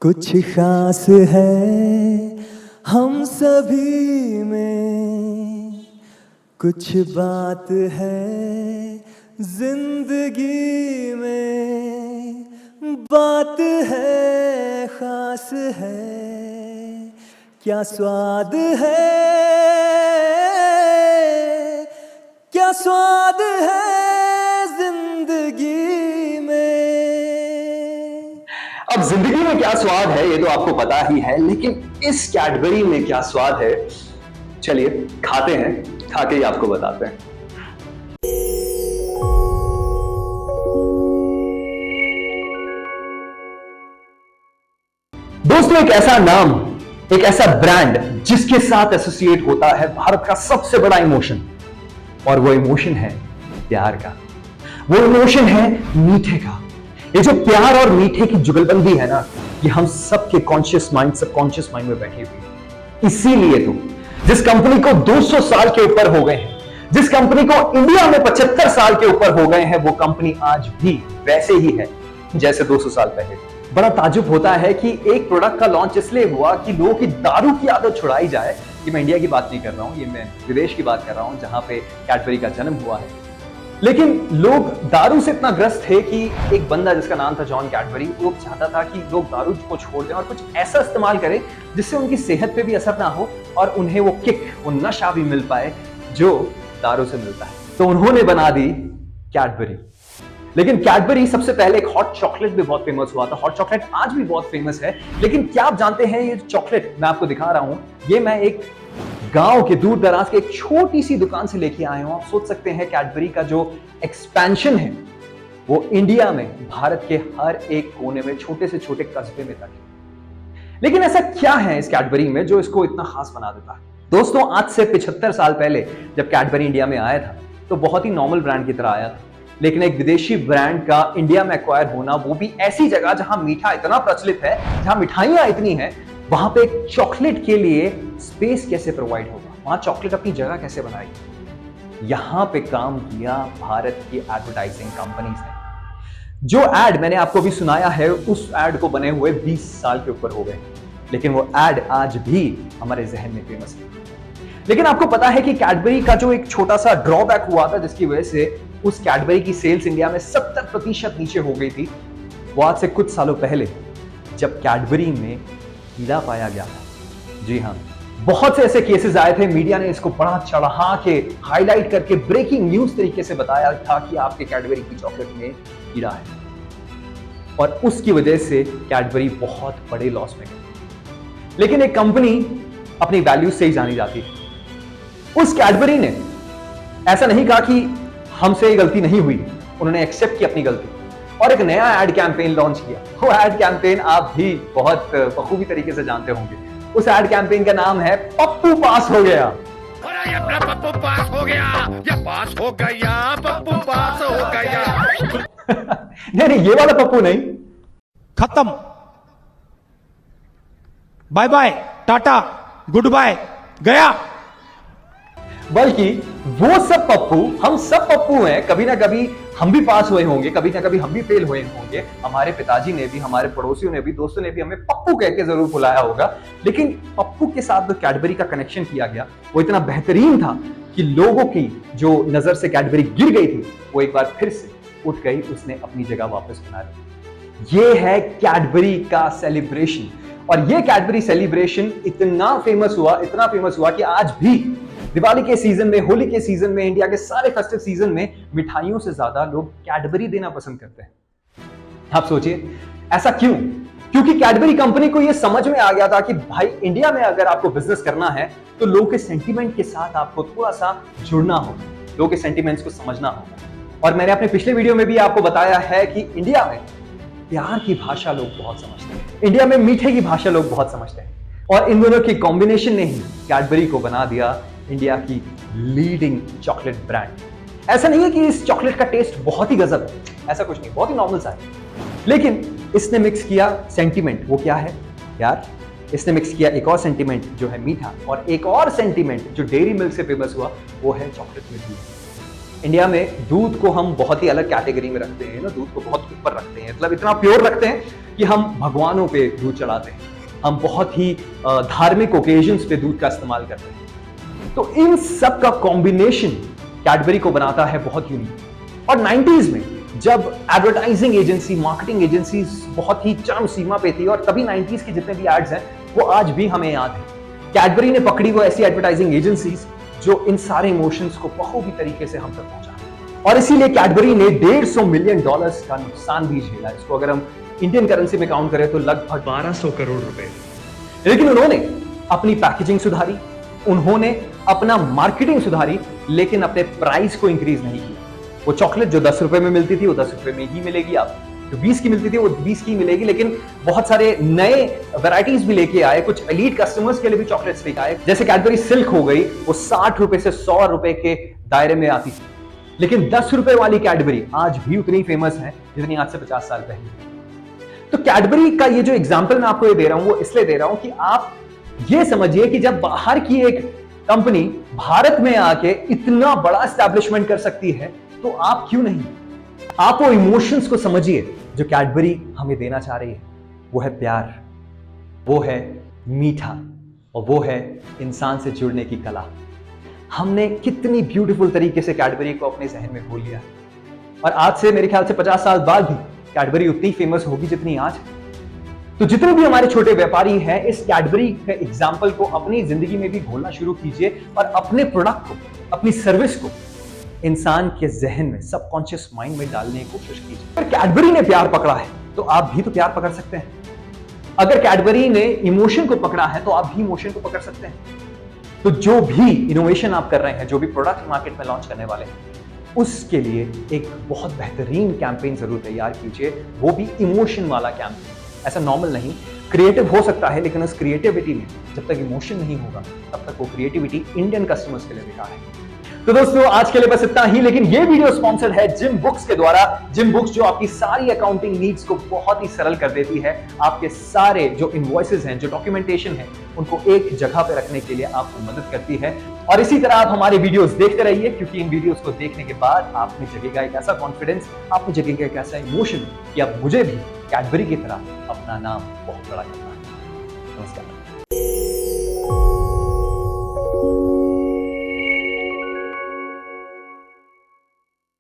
कुछ खास है हम सभी में, कुछ बात है जिंदगी में, बात है खास है, क्या स्वाद है, क्या स्वाद है जिंदगी में। अब जिंदगी में क्या स्वाद है ये तो आपको पता ही है, लेकिन इस कैडबरी में क्या स्वाद है, चलिए खाते हैं, खा के ही आपको बताते हैं। दोस्तों, एक ऐसा नाम, एक ऐसा ब्रांड जिसके साथ एसोसिएट होता है भारत का सबसे बड़ा इमोशन, और वो इमोशन है प्यार का, वो इमोशन है मीठे का। ये जो प्यार और मीठे की जुगलबंदी है ना, ये हम सबके कॉन्शियस माइंड, सबकॉन्शियस माइंड में बैठी हुई है। इसीलिए तो जिस कंपनी को 200 साल के ऊपर हो गए हैं, जिस कंपनी को इंडिया में 75 साल के ऊपर हो गए हैं, वो कंपनी आज भी वैसे ही है जैसे 200 साल पहले। बड़ा ताज्जुब होता है कि एक प्रोडक्ट का लॉन्च इसलिए हुआ कि लोगों की दारू की आदत छुड़ाई जाए। ये मैं इंडिया की बात नहीं कर रहा हूं, ये मैं विदेश की बात कर रहा हूं जहां पे कैडबरी का जन्म हुआ है। लेकिन लोग दारू से इतना ग्रस्त थे कि एक बंदा जिसका नाम था जॉन कैडबरी, वो चाहता था कि लोग दारू को छोड़ दें और कुछ ऐसा इस्तेमाल करें जिससे उनकी सेहत पे भी असर ना हो और उन्हें वो किक, वो नशा भी मिल पाए जो दारू से मिलता है। तो उन्होंने बना दी कैडबरी। लेकिन कैडबरी सबसे पहले एक हॉट चॉकलेट भी बहुत फेमस हुआ था। हॉट चॉकलेट आज भी बहुत फेमस है, लेकिन क्या आप जानते हैं ये चॉकलेट मैं आपको दिखा रहा हूं, ये मैं एक गांव के दूर दराज के एक छोटी सी दुकान से लेके आए हूं। आप सोच सकते हैं कैडबरी का जो एक्सपेंशन है वो इंडिया में, भारत के हर एक कोने में, छोटे से छोटे कस्बे में तक है। लेकिन ऐसा क्या है इस कैडबरी में जो इसको इतना खास बना देता है? दोस्तों, आज से 75 साल पहले जब कैडबरी इंडिया में आया था तो बहुत ही नॉर्मल ब्रांड की तरह आया था। लेकिन एक विदेशी ब्रांड का इंडिया में एक्वायर होना, वो भी ऐसी जगह जहां मीठा इतना प्रचलित है, जहां मिठाइयां इतनी हैं, वहां पे एक चॉकलेट के लिए स्पेस कैसे प्रोवाइड होगा, वहां चॉकलेट अपनी जगह कैसे बनाएगी। यहां पे काम किया भारत की एडवर्टाइजिंग कंपनीज ने। जो एड मैंने आपको अभी सुनाया है, उस एड को बने हुए 20 साल के ऊपर हो गए, लेकिन वो एड आज भी हमारे जहन में फेमस है। लेकिन आपको पता है कि कैडबरी का जो एक छोटा सा ड्रॉबैक हुआ था, जिसकी वजह से उस कैडबरी की सेल्स इंडिया में 70% नीचे हो गई थी, वो आज से कुछ सालों पहले जब कैडबरी में कीड़ा पाया गया था। जी हाँ, बहुत से ऐसे केसेस आए थे, मीडिया ने इसको बड़ा चढ़ा के, हाईलाइट करके, ब्रेकिंग न्यूज तरीके से बताया था कि आपके कैडबरी की चॉकलेट में कीड़ा है, और उसकी वजह से कैडबरी बहुत बड़े लॉस में गई। लेकिन एक कंपनी अपनी वैल्यूज से ही जानी जाती है। उस कैडबरी ने ऐसा नहीं कहा कि हमसे ये गलती नहीं हुई, उन्होंने एक्सेप्ट की अपनी गलती और एक नया एड कैंपेन लॉन्च किया। वो एड कैंपेन आप भी बहुत बखूबी तरीके से जानते होंगे। उस एड कैंपेन का नाम है पप्पू पास हो गया। पप्पू पास हो गया, या पास हो गया, पप्पू पास हो गया। नहीं, ये वाला पप्पू नहीं। खत्म, bye bye, tata, goodbye, गया। बल्कि वो सब पप्पू, हम सब पप्पू हैं। कभी ना कभी हम भी पास हुए होंगे, कभी ना कभी हम भी फेल हुए होंगे। हमारे पिताजी ने भी, हमारे पड़ोसियों ने भी, दोस्तों ने भी हमें पप्पू कह के जरूर बुलाया होगा। लेकिन पप्पू के साथ जो कैडबरी का कनेक्शन किया गया, वो इतना बेहतरीन था कि लोगों की जो नजर से कैडबरी गिर गई थी, वो एक बार फिर से उठ गई, उसने अपनी जगह वापस बना ली। ये है कैडबरी का सेलिब्रेशन। और ये कैडबरी सेलिब्रेशन इतना फेमस हुआ कि आज भी दिवाली के सीजन में, होली के सीजन में, इंडिया के सारे फेस्टिव सीजन में मिठाइयों से ज्यादा लोग कैडबरी देना पसंद करते हैं। आप सोचिए ऐसा क्यों? क्योंकि कैडबरी कंपनी को यह समझ में आ गया था कि भाई, इंडिया में अगर आपको बिजनेस करना है तो लोगों के सेंटीमेंट के साथ आपको थोड़ा सा जुड़ना होगा, लोगों के सेंटीमेंट्स को समझना होगा। और मैंने अपने पिछले वीडियो में भी आपको बताया है कि इंडिया में प्यार की भाषा लोग बहुत समझते हैं, इंडिया में मीठे की भाषा लोग बहुत समझते हैं, और इन दोनों की कॉम्बिनेशन ने ही कैडबरी को बना दिया इंडिया की लीडिंग चॉकलेट ब्रांड। ऐसा नहीं है कि इस चॉकलेट का टेस्ट बहुत ही गजब है, ऐसा कुछ नहीं, बहुत ही नॉर्मल सा है। लेकिन इसने मिक्स किया सेंटीमेंट। वो क्या है यार? इसने मिक्स किया एक और सेंटीमेंट जो है मीठा, और एक और सेंटीमेंट जो डेयरी मिल्क से फेमस हुआ, वो है चॉकलेट में दूध। इंडिया में दूध को हम बहुत ही अलग कैटेगरी में रखते हैं ना, दूध को बहुत ऊपर रखते हैं, मतलब इतना प्योर रखते हैं कि हम भगवानों पे दूध चढ़ाते हैं, हम बहुत ही धार्मिक ओकेजन्स पे दूध का इस्तेमाल करते हैं। तो इन सब का कॉम्बिनेशन कैडबरी को बनाता है बहुत यूनिक। और 90s में जब एडवर्टाइजिंग एजेंसी, मार्केटिंग एजेंसी बहुत ही चरम सीमा पे थी, और तभी 90s के जितने भी एड्स हैं वो आज भी हमें याद है। कैडबरी ने पकड़ी वो ऐसी एडवर्टाइजिंग एजेंसीज जो इन सारे इमोशंस को बखूबी तरीके से हम तक पहुंचा, और इसीलिए कैडबरी ने $150 मिलियन का नुकसान भी झेला। इसको अगर हम इंडियन करेंसी में काउंट करें तो लगभग 1200 करोड़ रुपए। लेकिन उन्होंने अपनी पैकेजिंग सुधारी, उन्होंने अपना मार्केटिंग सुधारी, लेकिन अपने प्राइस को इंक्रीज नहीं किया। वो चॉकलेट जो 10 रुपए में मिलती थी वो 10 रुपए में ही मिलेगी, आप जो 20 की मिलती थी वो 20 की मिलेगी। लेकिन बहुत सारे नए वैरायटीज भी लेके आए, कुछ एलीट कस्टमर्स के लिए भी चॉकलेट्स लेके आए। जैसे कैडबरी सिल्क हो गई, वो 60 रुपए से 100 रुपए के दायरे में आती थी। लेकिन 10 रुपए वाली कैडबरी आज भी उतनी फेमस है जितनी आज से 50 साल पहले। तो कैडबरी का ये जो एग्जांपल मैं आपको ये दे रहा हूं वो इसलिए दे रहा हूं कि आप ये समझिए कि जब बाहर की एक कंपनी भारत में आके इतना बड़ा एस्टैब्लिशमेंट कर सकती है तो आप क्यों नहीं। आप वो इमोशंस को समझिए जो कैडबरी हमें देना चाह रही है। वो है प्यार, वो है मीठा, और वो है इंसान से जुड़ने की कला। हमने कितनी ब्यूटीफुल तरीके से कैडबरी को अपने जहन में घोल लिया, और आज से मेरे ख्याल से 50 साल बाद भी कैडबरी उतनी फेमस होगी जितनी आज। तो जितने भी हमारे छोटे व्यापारी हैं, इस कैडबरी के एग्जाम्पल को अपनी जिंदगी में भी घोलना शुरू कीजिए, और अपने प्रोडक्ट को, अपनी सर्विस को इंसान के जहन में, सबकॉन्शियस माइंड में डालने की कोशिश कीजिए। अगर कैडबरी ने प्यार पकड़ा है तो आप भी तो प्यार पकड़ सकते हैं। अगर कैडबरी ने इमोशन को पकड़ा है तो आप भी इमोशन को पकड़ सकते हैं। तो जो भी इनोवेशन आप कर रहे हैं, जो भी प्रोडक्ट मार्केट में लॉन्च करने वाले हैं, उसके लिए एक बहुत बेहतरीन कैंपेन जरूर तैयार कीजिए, वो भी इमोशन वाला कैंपेन। ऐसा नॉर्मल नहीं, क्रिएटिव हो सकता है, लेकिन उस क्रिएटिविटी में जब तक इमोशन नहीं होगा तब तक वो क्रिएटिविटी इंडियन कस्टमर्स के लिए बेकार है। तो दोस्तों आज के लिए बस इतना ही, लेकिन ये वीडियो स्पॉन्सर्ड है जिम बुक्स के द्वारा। जिम बुक्स जो आपकी सारी अकाउंटिंग नीड्स को बहुत ही सरल कर देती है। आपके सारे जो इनवॉइसेस हैं, जो डॉक्यूमेंटेशन है, उनको एक जगह पे रखने के लिए आपको मदद करती है। और इसी तरह आप हमारे वीडियोस देखते रहिए, क्योंकि इन वीडियोस को देखने के बाद आप में जगेगा एक ऐसा कॉन्फिडेंस, आप में जगेगा एक ऐसा इमोशन कि अब मुझे भी कैडबरी की तरह अपना नाम बहुत बड़ा करना है। नमस्कार।